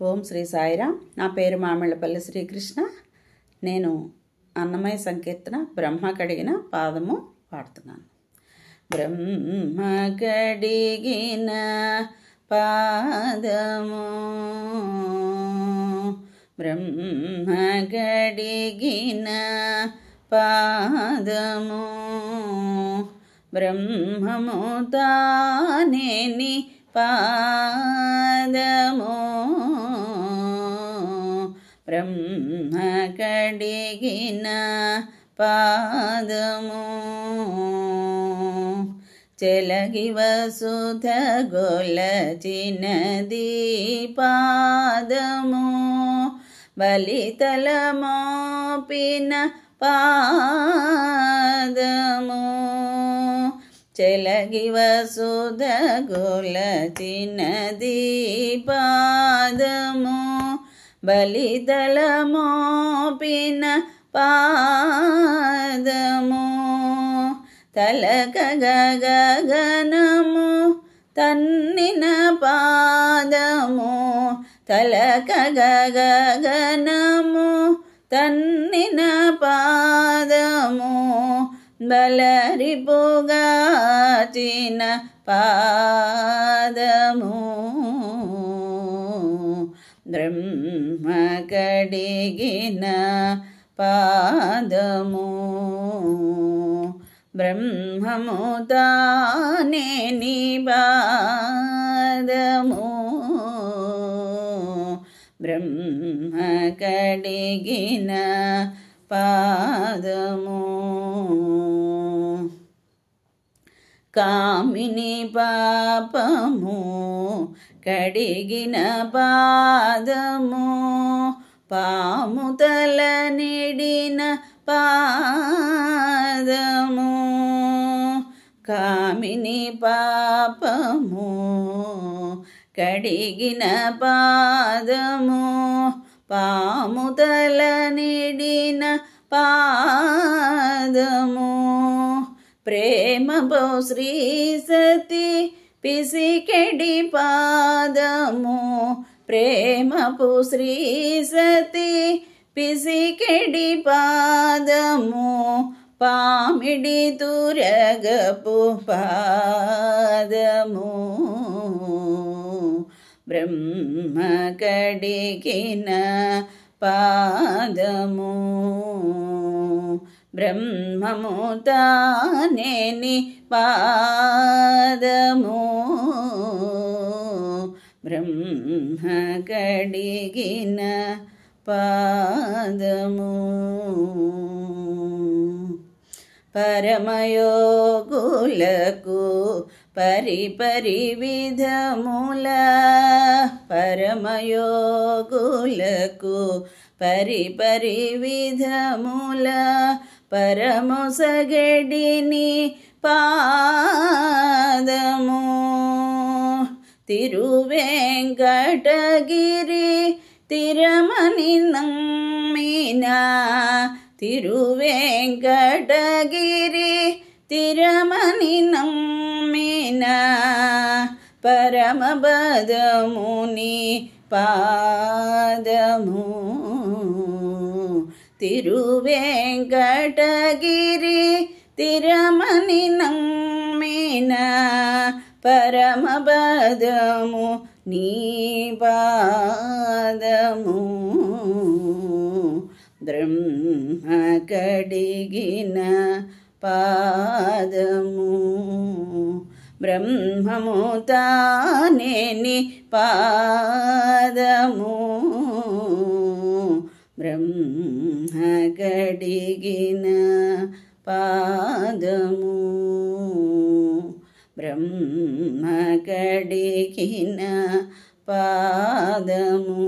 ఓం శ్రీ సాయిరామ్. నా పేరు మామిళ్ళపల్లి శ్రీకృష్ణ. నేను అన్నమయ సంకీర్తన బ్రహ్మ కడిగిన పాదము పాడుతున్నాను. బ్రహ్మ కడిగిన పాదము, బ్రహ్మ కడిగిన పాదము, బ్రహ్మము తానేని పాదము, బ్రహ్మ కడిగిన పాదము, చెలగి వసుధ గొలచినది పాదము, బలితల మోపిన పాదము, చెలగి వసుధ గొలచినది పాదము, బలితల మోపిన పాదము, తలక గగనము తన్నిన పాదము, తలక గగనము తన్నిన పాదము, బలరిపుగాచిన పాదము, బ్రహ్మ కడిగిన పాదము, బ్రహ్మము తానేని పాదము, బ్రహ్మ కడిగిన పాదము, కామిని పాపము కడిగిన పాదము, పాము తల నిడిన పాదము, కామిని పాపము కడిగిన పాదము, పాము తల నిడిన పాదము, ప్రేమపు శ్రీ సతి పిసికెడి పాదము, ప్రేమపు శ్రీ సతి పిసికెడి పాదము, పామిడి తురగపు పాదము, బ్రహ్మ కడిగిన పాదము, బ్రహ్మము తానేని పాదము, బ్రహ్మ కడిగిన పాదము, పరమయోగులకు పరిపరి విధముల, పరమయోగులకు పరిపరి విధముల, పరమొసగడిని పాదము, తిరువేంకటగిరి తిరమని నమ్మిన, తిరువేంకటగిరి తిరమని నమ్మిన, పరమపదముని పాదము, తిరువేంకటగిరి తిరమని నమ్మిన, పరమపదము నీ పాదము, బ్రహ్మ కడిగిన పాదము, బ్రహ్మము తానేని పాదము, బ్రహ్మ కడిగిన పాదము, బ్రహ్మ కడిగిన పాదము.